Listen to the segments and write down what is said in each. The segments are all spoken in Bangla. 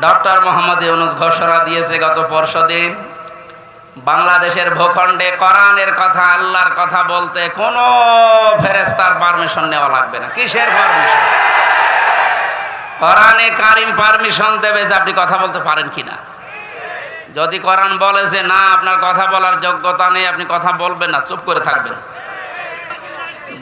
ডক্টর মোহাম্মদ ইউনূস ঘোষণা দিয়েছে গত পরশুদিন, বাংলাদেশের ভূখণ্ডে কোরআনের কথা, আল্লাহর কথা বলতে কোনো ফেরেশতার পারমিশন নেওয়া লাগবে না। কিসের পারমিশন? কোরআনে কারিম পারমিশন দেবে যে আপনি কথা বলতে পারেন কিনা। যদি কোরআন বলে যে না, আপনার কথা বলার যোগ্যতা নেই, আপনি কথা বলবেন না, চুপ করে থাকবেন।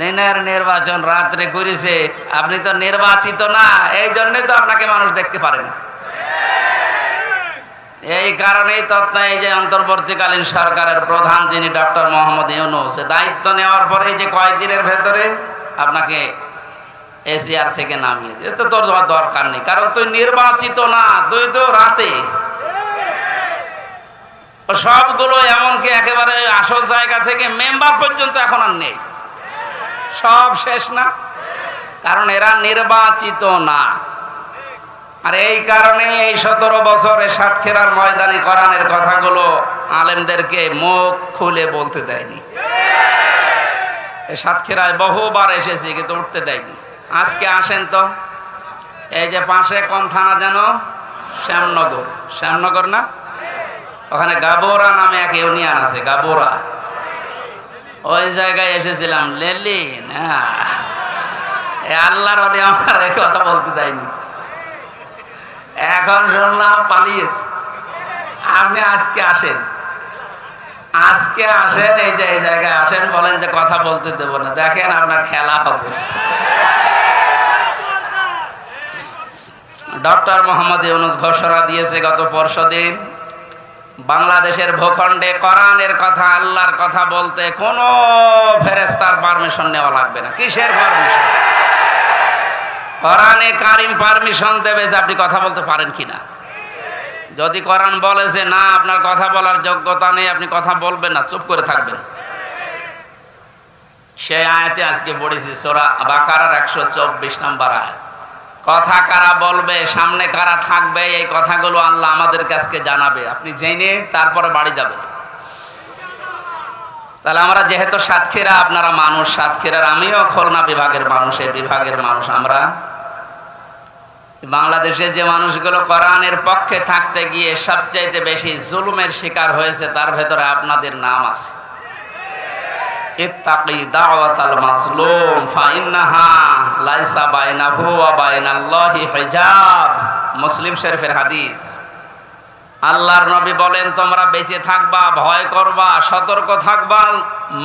দিনের নির্বাচন রাত্রে করেছে, আপনি তো নির্বাচিত না, এই জন্য তো আপনাকে মানুষ দেখতে পারে না। এই কারণেই তৎনায় যে অন্তর্বর্তীকালীন সরকারের প্রধান যিনি ডক্টর মোহাম্মদ ইউনূস, দায়িত্ব নেওয়ার পরে যে কয়েকদিনের ভেতরে আপনাকে এশিয়ার থেকে নামিয়ে দিয়ে, তো তোর দরকার নেই, কারণ তুই নির্বাচিত না, তুই তো রাতে সবগুলো, এমনকি একেবারে আসল জায়গা থেকে মেম্বার পর্যন্ত এখন আর নেই, সব শেষ না, কারণ এরা নির্বাচিত না। আর এই কারণে এই 17 বছরে সাতক্ষীরার ময়দানে কোরআনের কথাগুলো আলেমদেরকে মুখ খুলে বলতে দেয়নি। এই সাতক্ষীরায় বহুবার এসেছি কিন্তু উঠতে দেয়নি। আজকে আসেন তো, এই যে পাশে কোন থানা যেন, শ্যামনগর, শ্যামনগর না, ওখানে গাবোরা নামে এক ইউনিয়ন আছে, গাবোরা, ওই জায়গায় এসেছিলাম। লেলিন আল্লাহর ওলি আমার কথা বলতে দেয়নি, এখন শুনলাম পালিয়েছে। আপনি আজকে আসেন, আজকে আসেন, এই যে এই জায়গায় আসেন, বলেন যে কথা বলতে দেব না, দেখেন আপনার খেলা হবে। ডক্টর মোহাম্মদ ইউনূস ঘোষণা দিয়েছে গত পরশুদিন, বাংলাদেশের ভূখণ্ডে কোরআনের কথা, আল্লাহর কথা বলতে কোনো ফেরেশতার পারমিশন নেওয়া লাগবে না। কিসের পারমিশন? কোরআনে কারিম পারমিশন দেবে যে আপনি কথা বলতে পারেন কিনা। যদি কোরআন বলে যে না, আপনার কথা বলার যোগ্যতা নেই, আপনি কথা বলবেন না, চুপ করে থাকবেন। সেই আয়াতে আজকে পড়েছি সূরা বাকারার 124 নম্বর আয়াত। কথা কারা বলবে, সামনে কারা থাকবে, এই কথাগুলো আল্লাহ আমাদের কাছে জানাবে, আপনি জেনে তারপরে বাড়ি যাবেন। তাহলে আমরা যেহেতু সাতক্ষীরা, আপনারা মানুষ সাতক্ষীরার, আমিও খুলনা বিভাগের মানুষ, এই বিভাগের মানুষ, আমরা বাংলাদেশে যে মানুষগুলো কোরআনের পক্ষে থাকতে গিয়ে সবচাইতে বেশি জুলুমের শিকার হয়েছে, তার ভেতরে আপনাদের নাম আছে। ইত্তাকি দাওয়াতাল মাজলুম ফাইন্নাহা লাইসা বাইনাহু ওয়া বাইনাল্লাহি হিজাব, মুসলিম শরীফের হাদিস। আল্লাহর নবী বলেন, তোমরা বেঁচে থাকবা, ভয় করবা, সতর্ক থাকবা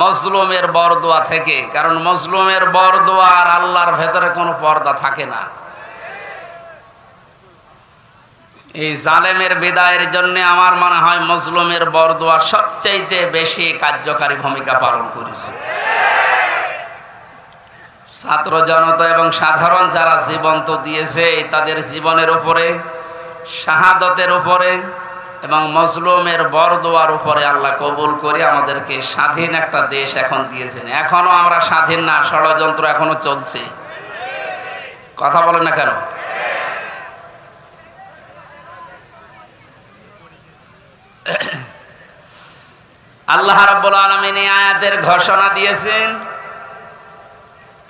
মজলুমের বরদোয়া থেকে, কারণ মজলুমের বরদোয়া আর আল্লাহর ভেতরে কোনো পর্দা থাকে না। এই জালেমের বিদায়ের জন্য আমার মনে হয় মজলুমের বরদোয়া সবচাইতে বেশি কার্যকারী ভূমিকা পালন করেছে। ছাত্র জনতা এবং সাধারণ যারা জীবন তো দিয়েছে, তাদের জীবনের উপরে, শাহাদতের উপরে এবং মজলুমের বরদোয়ার উপরে আল্লাহ কবুল করে আমাদেরকে স্বাধীন একটা দেশ এখন দিয়েছেন। এখনো আমরা স্বাধীন না, ষড়যন্ত্র এখনো চলছে। কথা বলেন না কেন? আল্লাহ রাব্বুল আলামিন এই আয়াতের ঘোষণা দিয়েছেন,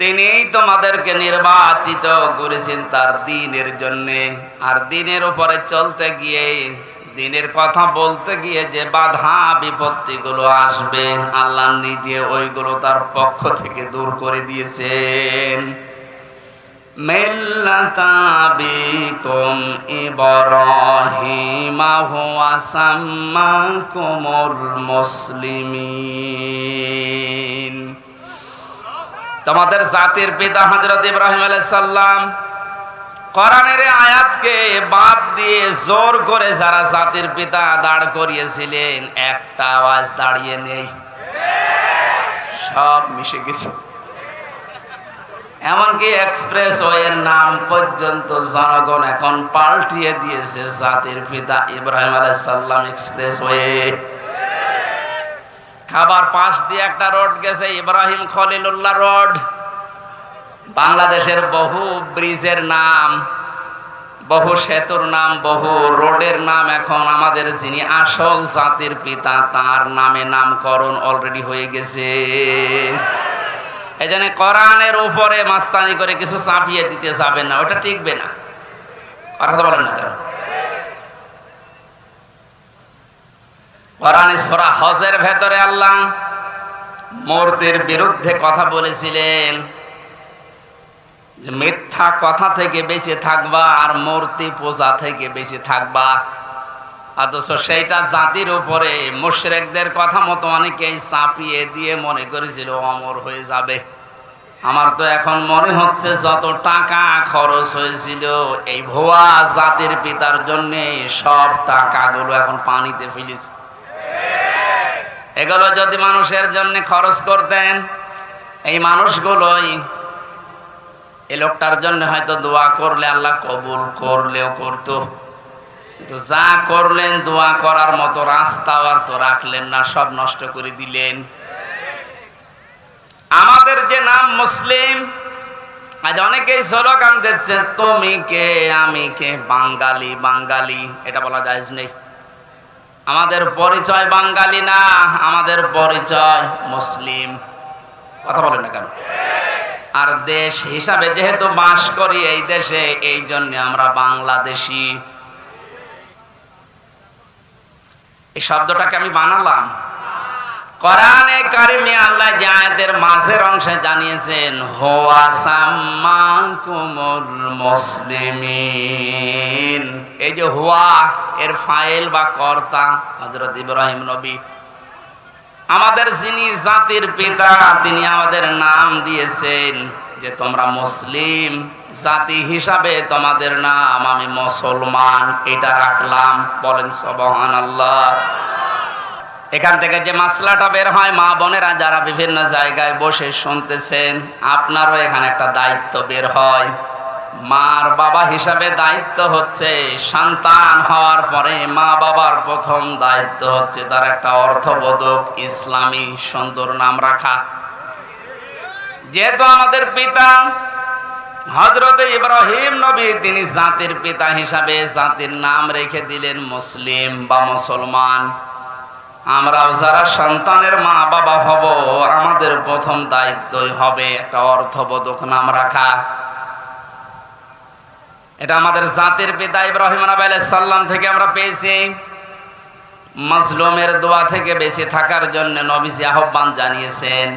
তিনিই তোমাদেরকে নির্বাচিত করেছেন তার দ্বীনের জন্য। আর দ্বীনের উপরে চলতে গিয়ে, দ্বীনের কথা বলতে গিয়ে যে বাধা বিপত্তিগুলো আসবে, আল্লাহ নিজে ওইগুলো তার পক্ষ থেকে দূর করে দিয়েছেন। মিল্লাতা বিকুম ইব্রাহিমা হুয়া সাম্মাকুমুল মুসলিমিন। তোমাদের জাতির পিতা হযরত ইব্রাহিম আলাইহিস সালাম, কোরআনের আয়াতকে বাদ দিয়ে জোর করে যারা জাতির পিতা দাঁড় করিয়েছিলেন, একটা আওয়াজ দাঁড়িয়ে নেই, সব মিশে গেছে। এমনকি এক্সপ্রেসওয়ের নাম পর্যন্ত জনগণ এখন পাল্টিয়ে দিয়েছে, জাতির পিতা ইব্রাহিম আলাইহিস সালাম এক্সপ্রেসওয়ে। খাবার পাশ দিয়ে একটা রোড গেছে, ইব্রাহিম খলিলুল্লাহ রোড। বাংলাদেশের বহু ব্রিজের নাম, বহু সেতুর নাম, বহু রোডের নাম এখন আমাদের যিনি আসল জাতির পিতা তার নামে নামকরণ অলরেডি হয়ে গেছে। এই জন্য কোরআনের উপরে মাস্তানি করে কিছু চাপিয়ে দিতে যাবেন না, ওটা টিকবে না। কথা বলেন না কেন? কোরআনে সূরা হজের ভেতরে আল্লাহ মূর্তির বিরুদ্ধে কথা বলেছিলেন যে মিথ্যা কথা থেকে বেঁচে থাকবা আর মূর্তি পূজা থেকে বেঁচে থাকবা। অথচ সেইটা জাতির উপরে মুশরিকদের কথা মতো অনেকেই চাপিয়ে দিয়ে মনে করেছিল অমর হয়ে যাবে। আমার তো এখন মনে হচ্ছে যত টাকা খরচ হয়েছিল এই ভুয়া জাতির পিতার জন্য সব টাকাগুলো এখন পানিতে ফেলেছে। এগুলো যদি মানুষের জন্য খরচ করতেন, এই মানুষগুলোই এই লোকটার জন্য হয়তো দোয়া করলে আল্লাহ কবুল করলেও করতো, কিন্তু যা করলেন দোয়া করার মতো রাস্তা আর তো রাখলেন না, সব নষ্ট করে দিলেন। আমাদের যে নাম মুসলিম, আজ অনেকেই স্লোগান দিচ্ছে তুমি কে আমি কে, বাঙালি বাঙালি, এটা বলা জায়েজ নেই। আমাদের পরিচয় বাঙালি না, আমাদের পরিচয় মুসলিম। কথা বলেন না কেন? আর দেশ হিসাবে যেহেতু বাস করি এই দেশে, এই জন্য আমরা বাংলাদেশি। এই শব্দটাকে আমি বানালাম। কোরআনে কারিমে আল্লাহ যে আয়াতের মাঝের অংশে জানিয়েছেন হুয়া সাম্মাকুমুল মুসলিমিন, এই যে হুয়া এর ফাইল বা কর্তা হযরত ইব্রাহিম নবী, আমাদের যিনি জাতির পিতা, তিনি আমাদের নাম দিয়েছেন যে তোমরা মুসলিম জাতি হিসাবে তোমাদের নাম আমি মুসলমান, এটা রাখলাম। বলেন সুবহানাল্লাহ। এখান থেকে যে মাসলাটা বের হয়, মা বোনেরা যারা বিভিন্ন জায়গায় বসে শুনতেছেন, আপনারও এখানে একটা দায়িত্ব বের হয়। মার বাবা হিসাবে দায়িত্ব হচ্ছে সন্তান হওয়ার পরে মা বাবার প্রথম দায়িত্ব হচ্ছে তার একটা অর্থবোধক ইসলামী সুন্দর নাম রাখা। যেহেতু আমাদের পিতা হযরত ইব্রাহিম নবী, তিনি জাতির পিতা হিসাবে জাতির নাম রেখে দিলেন মুসলিম বা মুসলমান। আমরাও যারা সন্তানের মা বাবা হব, আমাদের প্রথম দায়িত্বই হবে একটা অর্থবোধক নাম রাখা। এটা আমাদের জাতির পিতা ইব্রাহিম আলাইহিস সালাম থেকে আমরা পেয়েছি। মাজলুমের দোয়া থেকে বেঁচে থাকার জন্য নবীজি আহ্বান জানিয়েছেন।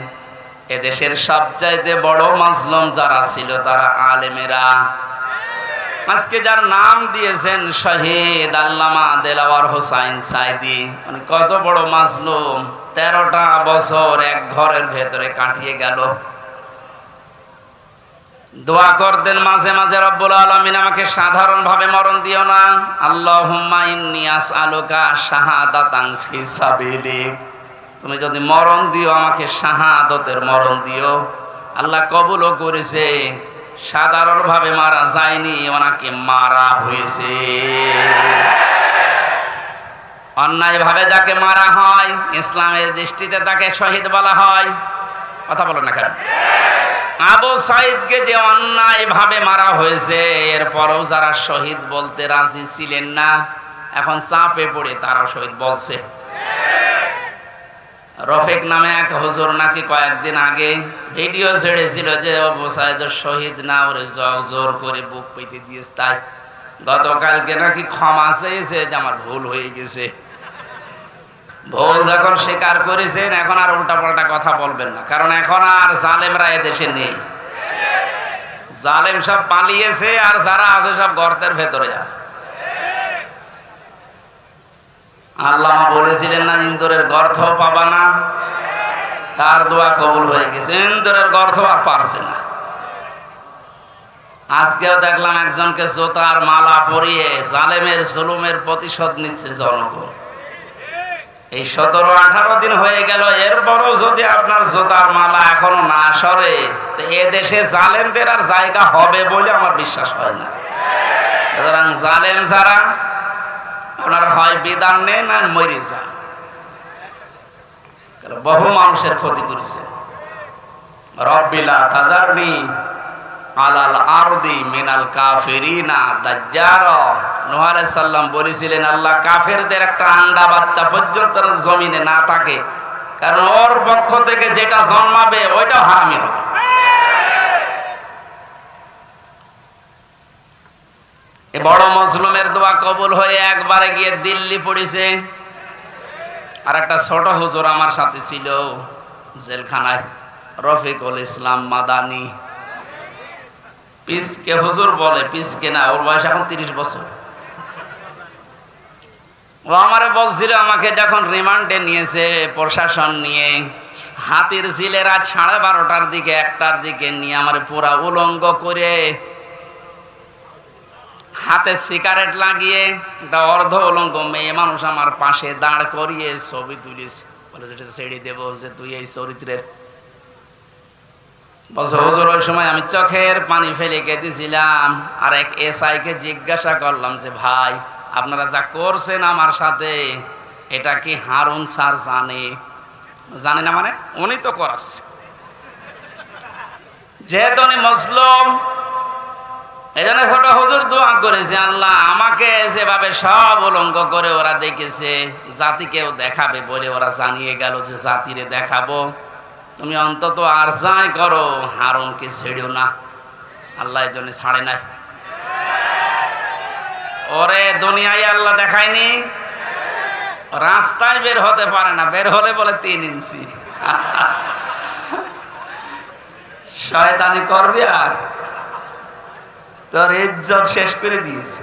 এদেশের সবচাইতে বড় মাজলুম যারা ছিল তারা আলেমেরা। আজকে যার নাম দিয়েছেন শহীদ আল্লামা দেলাওয়ার হোসাইন সাইদি, মানে কত বড় মাজলুম, 13টা বছর এক ঘরের ভেতরে কাটিয়ে গেল। দোয়া করতেন মাঝে মাঝে, রব্বুল আলামিন আমাকে সাধারণ ভাবে মরণ দিও না, আল্লাহুম্মা ইন্নী আসআলুকা শাহাদাতান ফি সাবিলিক, তুমি যদি মরণ দিও আমাকে শাহাদতের মরণ দিও। আল্লাহ কবুলও করেছে, সাধারণ ভাবে মারা যায়নি, ওনাকে মারা হয়েছে। অন্যায় ভাবে যাকে মারা হয় ইসলামের দৃষ্টিতে তাকে শহীদ বলা হয়। কথা বলো না কেন? আবু সাইদকে যে অন্যায় ভাবে মারা হয়েছে, এরপরও যারা শহীদ বলতে রাজি ছিলেন না, এখন চাপে পড়ে তারা শহীদ বলছে। রফিক নামে এক হুজুর নাকি কয়েকদিন আগে ভিডিও ছেড়েছিল যে আবু সাইদ শহীদ না, ওরে জোর করে বুক পেতে দিয়েছে। তাই গতকালকে নাকি ক্ষমা চেয়েছে যে আমার ভুল হয়ে গেছে। ভুল যখন স্বীকার করেছেন, এখন আর উল্টাপাল্টা কথা বলবেন না, কারণ এখন আর জালেমরা এদেশে নেই। জালেম সব পালিয়েছে, আর যারা আছে সব গর্তের ভেতরে আছে। আল্লাহ বলেছিলেন না ইন্দুরের গর্ত পাবা না, তার দোয়া কবুল হয়ে গেছে। ইন্দুরের গর্ত আর পারছে না। আজকেও দেখলাম একজনকে জোতার মালা পরিয়ে জালেমের জুলুমের প্রতিশোধ নিচ্ছে জনগণ। এই 17-18 দিন হয়ে গেল, এরপরও যদি আপনার জোতার মালা এখনো না সরে, তো এ দেশে জালেমদের আর জায়গা হবে বলে আমার বিশ্বাস হয় না। সুতরাং জালেম যারা, ওনারা হয় বিধান নেন আর মরে যান। বহু মানুষের ক্ষতি করেছে। রব্বিলা তাযারনি আলাল আরদি মিনাল কাফিরিনা দাজ্জারা। নূহ আলাইহিস সালাম বলেছিলেন, আল্লাহ কাফেরদের একটা আন্ডা বাচ্চা পর্যন্ত জমিনে না থাকে, কারণ ওর পক্ষ থেকে যেটা জন্মাবে ওইটাও হারামি হবে। এ বড় মাজলুমের দোয়া কবুল হয়ে একবারে গিয়ে দিল্লি পড়েছে। আর একটা ছোট হুজুর আমার সাথে ছিল জেলখানায়, রফিকুল ইসলাম মাদানি। পিসকে হুজুর বলে, পিসকে না, ওর বয়স এখন 30 বছর। ও আমারে বলছিল, আমাকে যখন রিমান্ডে নিয়েছে প্রশাসন নিয়ে, হাতির ঝিলে রাত 12:30টার দিকে 1টার দিকে নিয়ে আমার পুরা উলঙ্গ করে হাতে সিগারেট লাগিয়ে একটা অর্ধ উলঙ্গ মেয়ে মানুষ আমার পাশে দাঁড় করিয়ে ছবি তুলিছে। বলে যেটা ছেড়ে দেবো, যে তুই এই চরিত্রের। বলছে হুজুর ওই সময় আমি চোখের পানি ফেলে কেঁদেছিলাম। আর এক এসআই কে জিজ্ঞাসা করলাম যে ভাই, আপনারা যা করছেন আমার সাথে, এটা কি হারুন স্যার জানে? জানে না মানে? উনি তো করাচ্ছে, যেহেতু উনি মুসলিম। এই জন্য ছোট হুজুর দোয়া করেছে, আল্লাহ আমাকে যেভাবে সব উলঙ্গ করে ওরা দেখেছে, জাতিকেও দেখাবে বলে ওরা জানিয়ে গেল যে জাতিরে দেখাবো, তুমি অন্তত আর যাই করো হারুনকে ছেড়েও না। আল্লাহ এই জন্য ছাড়ে নাই। ওরে দুনিয়ায় আল্লাহ দেখায়নি, রাস্তায় বের হতে পারে না, বের হলে বলে 3 ইঞ্চি। শয়তানি করবে আর তোর ইজ্জত শেষ করে দিয়েছে।